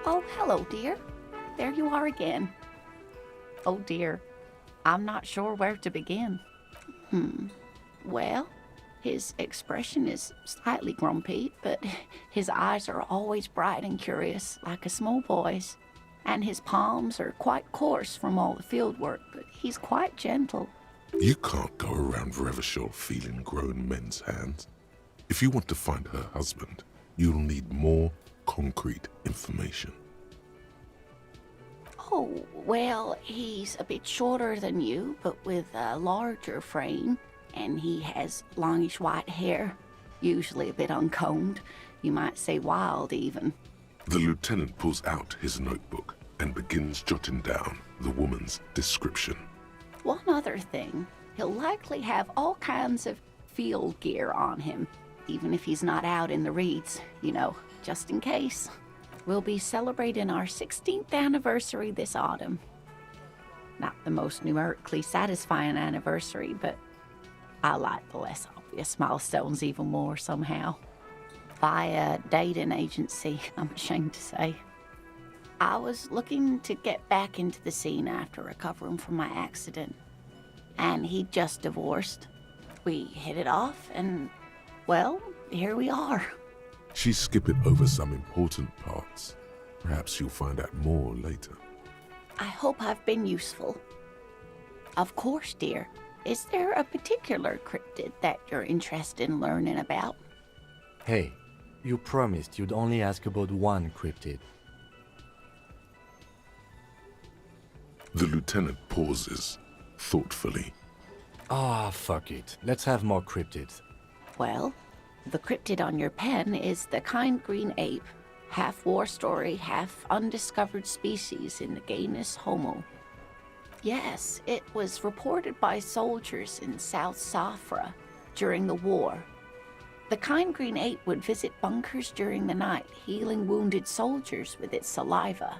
Oh, hello, dear. There you are again. Oh, dear. I'm not sure where to begin. Well, his expression is slightly grumpy, but his eyes are always bright and curious, like a small boy's. And his palms are quite coarse from all the field work, but he's quite gentle. You can't go around Revachol feeling grown men's hands. If you want to find her husband, you'll need more concrete information. Oh, well, he's a bit shorter than you, but with a larger frame, and he has longish white hair, usually a bit uncombed. You might say wild, even. The lieutenant pulls out his notebook and begins jotting down the woman's description. One other thing, he'll likely have all kinds of field gear on him, even if he's not out in the reeds, just in case. We'll be celebrating our 16th anniversary this autumn. Not the most numerically satisfying anniversary, but I like the less obvious milestones even more somehow. Via dating agency, I'm ashamed to say. I was looking to get back into the scene after recovering from my accident, and he'd just divorced. We hit it off, and, well, here we are. She's skipping over some important parts. Perhaps you'll find out more later. I hope I've been useful. Of course, dear. Is there a particular cryptid that you're interested in learning about? Hey, you promised you'd only ask about one cryptid. The lieutenant pauses, thoughtfully. Fuck it. Let's have more cryptids. Well, the cryptid on your pen is the kind green ape, half war story, half undiscovered species in the genus Homo. Yes, it was reported by soldiers in South Safra during the war. The kind green ape would visit bunkers during the night, healing wounded soldiers with its saliva.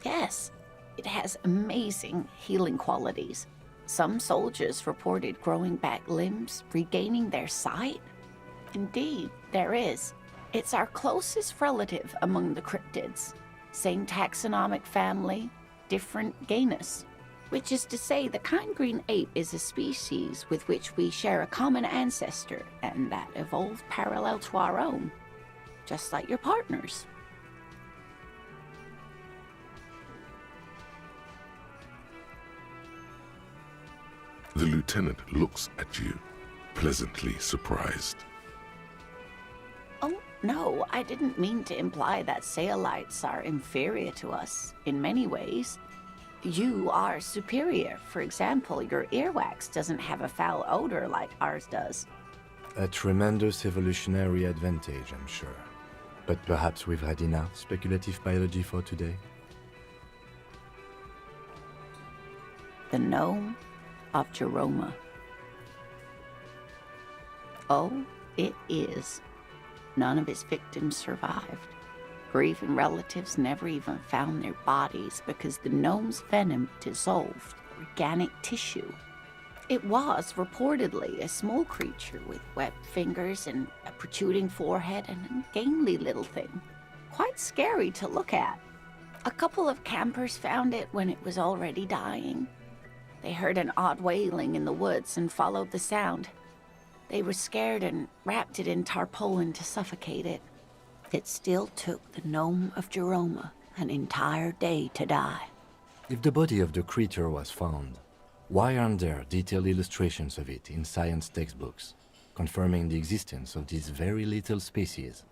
Yes, it has amazing healing qualities. Some soldiers reported growing back limbs, regaining their sight. Indeed, there is. It's our closest relative among the cryptids. Same taxonomic family, different genus. Which is to say, the kind green ape is a species with which we share a common ancestor, and that evolved parallel to our own. Just like your partners. The lieutenant looks at you, pleasantly surprised. Oh, no, I didn't mean to imply that Saolites are inferior to us in many ways. You are superior. For example, your earwax doesn't have a foul odor like ours does. A tremendous evolutionary advantage, I'm sure. But perhaps we've had enough speculative biology for today? The gnome of Jeroma. Oh, it is. None of his victims survived. Grieving relatives never even found their bodies because the gnome's venom dissolved organic tissue. It was reportedly a small creature with webbed fingers and a protruding forehead and an ungainly little thing. Quite scary to look at. A couple of campers found it when it was already dying. They heard an odd wailing in the woods and followed the sound. They were scared and wrapped it in tarpaulin to suffocate it. It still took the gnome of Jeroma an entire day to die. If the body of the creature was found, why aren't there detailed illustrations of it in science textbooks, confirming the existence of this very little species?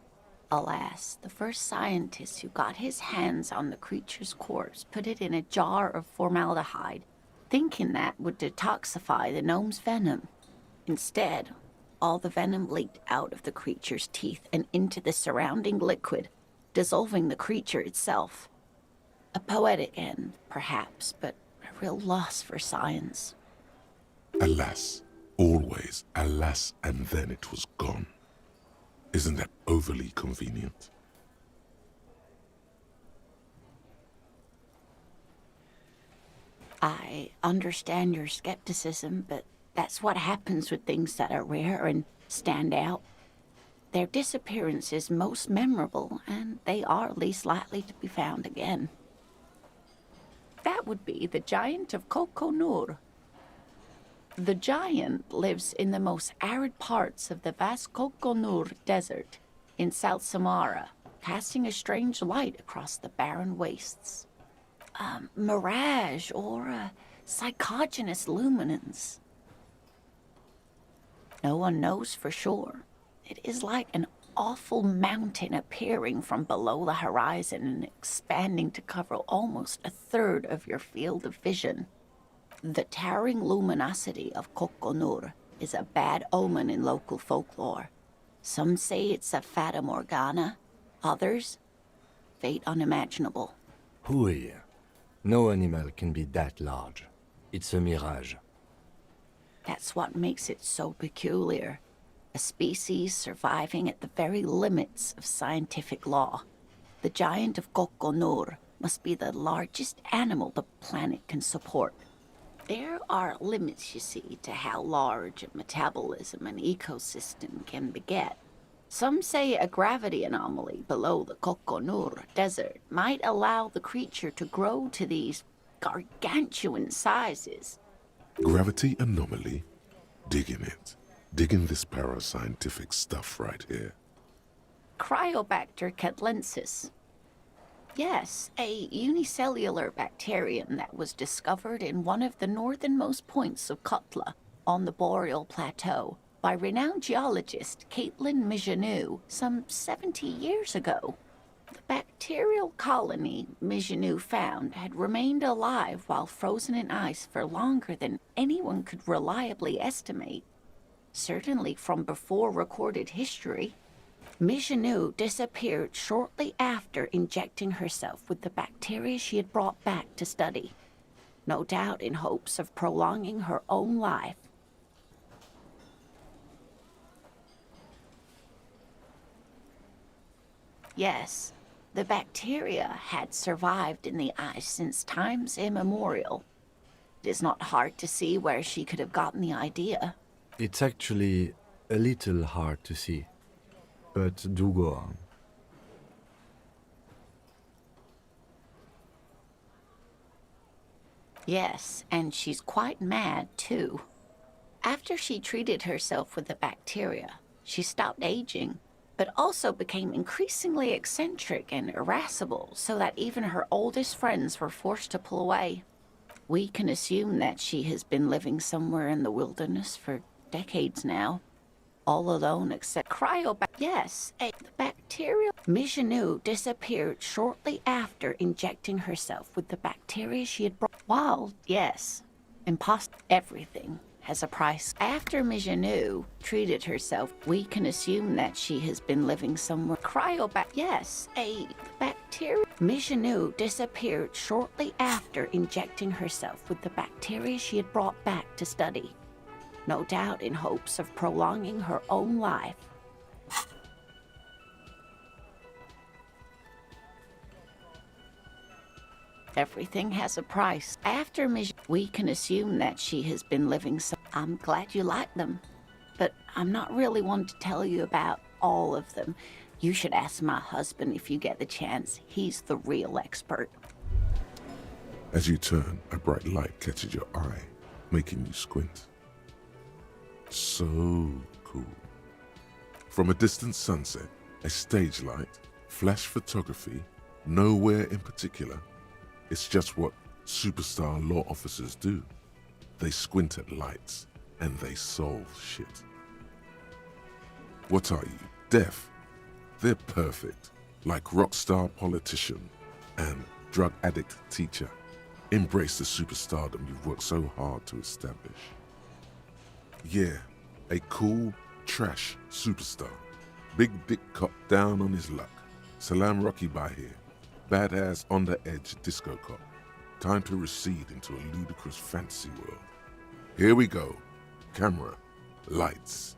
Alas, the first scientist who got his hands on the creature's corpse put it in a jar of formaldehyde, thinking that would detoxify the gnome's venom. Instead, all the venom leaked out of the creature's teeth and into the surrounding liquid, dissolving the creature itself. A poetic end, perhaps, but a real loss for science. Alas, always alas, and then it was gone. Isn't that overly convenient? I understand your skepticism, but that's what happens with things that are rare and stand out. Their disappearance is most memorable, and they are least likely to be found again. That would be the giant of Kokonur. The giant lives in the most arid parts of the vast Kokonur Desert in South Samara, casting a strange light across the barren wastes. A mirage or a psychogenous luminance. No one knows for sure. It is like an awful mountain appearing from below the horizon and expanding to cover almost a third of your field of vision. The towering luminosity of Kokonur is a bad omen in local folklore. Some say it's a fata morgana, others, fate unimaginable. Hui. No animal can be that large. It's a mirage. That's what makes it so peculiar. A species surviving at the very limits of scientific law. The giant of Kokonur must be the largest animal the planet can support. There are limits, you see, to how large a metabolism an ecosystem can beget. Some say a gravity anomaly below the Kokonur Desert might allow the creature to grow to these gargantuan sizes. Gravity anomaly? Digging it. Digging this parascientific stuff right here. Cryobacter catlensis. Yes, a unicellular bacterium that was discovered in one of the northernmost points of Kutla on the Boreal Plateau by renowned geologist Caitlin Mijanou some 70 years ago. The bacterial colony Mijanou found had remained alive while frozen in ice for longer than anyone could reliably estimate. Certainly from before recorded history. Mijanou disappeared shortly after injecting herself with the bacteria she had brought back to study, no doubt in hopes of prolonging her own life. Yes, the bacteria had survived in the ice since times immemorial. It is not hard to see where she could have gotten the idea. It's actually a little hard to see. But do go on. Yes, and she's quite mad, too. After she treated herself with the bacteria, she stopped aging, but also became increasingly eccentric and irascible, so that even her oldest friends were forced to pull away. We can assume that she has been living somewhere in the wilderness for decades now. All alone except yes, a bacterial. Mijanou disappeared shortly after injecting herself with the bacteria she had brought. Wild, yes. Everything has a price. After Mijanou treated herself, we can assume that she has been living somewhere. Yes, a bacteria. Mijanou disappeared shortly after injecting herself with the bacteria she had brought back to study. No doubt in hopes of prolonging her own life. Everything has a price. After we can assume that she has been living some. I'm glad you like them, but I'm not really one to tell you about all of them. You should ask my husband if you get the chance. He's the real expert. As you turn, a bright light catches your eye, making you squint. So cool. From a distant sunset, a stage light, flash photography, nowhere in particular. It's just what superstar law officers do. They squint at lights and they solve shit. What are you, deaf? They're perfect, like rockstar politician and drug addict teacher. Embrace the superstardom you've worked so hard to establish. Yeah, a cool, trash superstar. Big dick cop down on his luck. Salam Rocky by here. Badass on the edge disco cop. Time to recede into a ludicrous fantasy world. Here we go. Camera. Lights.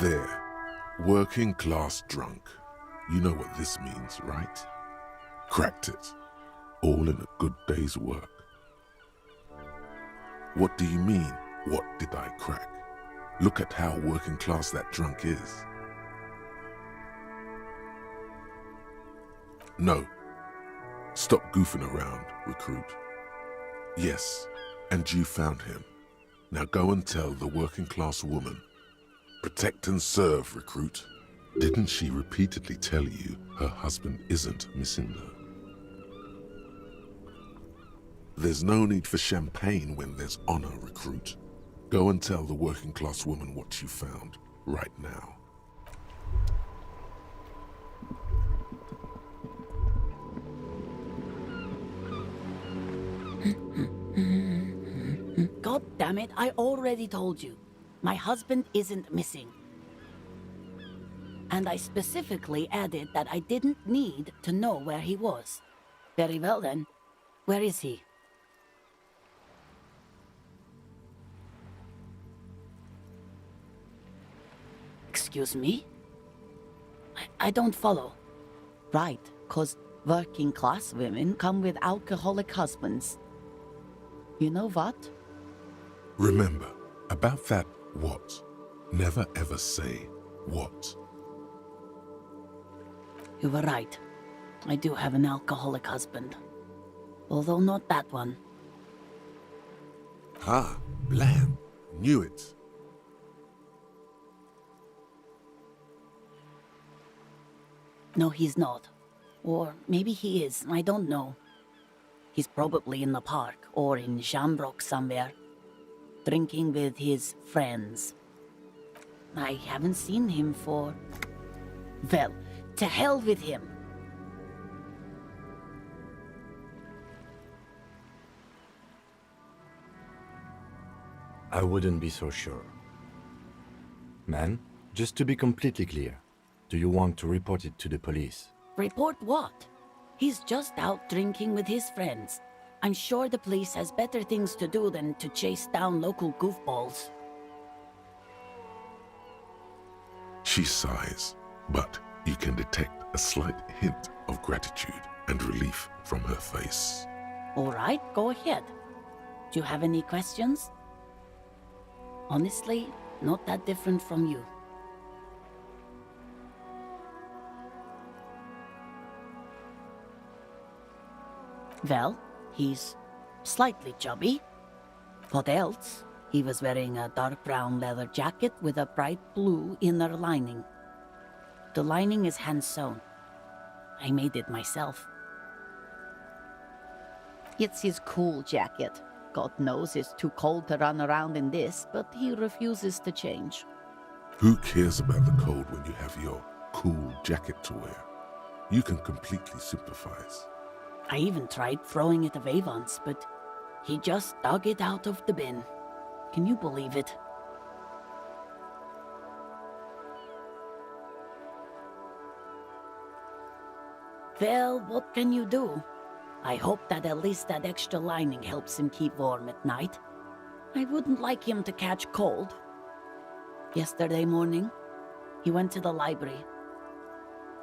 There. Working class drunk. You know what this means, right? Cracked it. All in a good day's work. What do you mean, what did I crack? Look at how working class that drunk is. No. Stop goofing around, recruit. Yes, and you found him. Now go and tell the working class woman. Protect and serve, recruit. Didn't she repeatedly tell you her husband isn't missing though? There's no need for champagne when there's honor, recruit. Go and tell the working class woman what you found, right now. God damn it, I already told you. My husband isn't missing. And I specifically added that I didn't need to know where he was. Very well then. Where is he? Excuse me? I don't follow. Right, 'cause working class women come with alcoholic husbands. You know what? Remember, about that what. Never ever say what. You were right. I do have an alcoholic husband. Although not that one. Ha, blam, knew it. No, he's not. Or maybe he is, I don't know. He's probably in the park or in Shamrock somewhere, drinking with his friends. I haven't seen him for... Well, to hell with him. I wouldn't be so sure. Man, just to be completely clear, do you want to report it to the police? Report what? He's just out drinking with his friends. I'm sure the police has better things to do than to chase down local goofballs. She sighs, but you can detect a slight hint of gratitude and relief from her face. All right, go ahead. Do you have any questions? Honestly, not that different from you. Well, he's slightly chubby. What else? He was wearing a dark brown leather jacket with a bright blue inner lining. The lining is hand-sewn. I made it myself. It's his cool jacket. God knows it's too cold to run around in this, but he refuses to change. Who cares about the cold when you have your cool jacket to wear? You can completely sympathize. I even tried throwing it away once, but he just dug it out of the bin. Can you believe it? Well, what can you do? I hope that at least that extra lining helps him keep warm at night. I wouldn't like him to catch cold. Yesterday morning, he went to the library.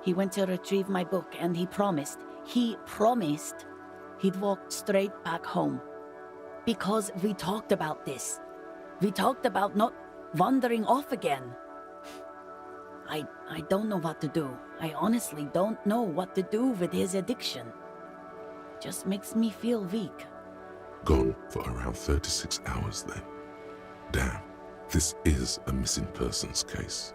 He went to retrieve my book and he promised he'd walk straight back home. Because we talked about this. We talked about not wandering off again. I don't know what to do. I honestly don't know what to do with his addiction. Just makes me feel weak. Gone for around 36 hours then. Damn, this is a missing persons case.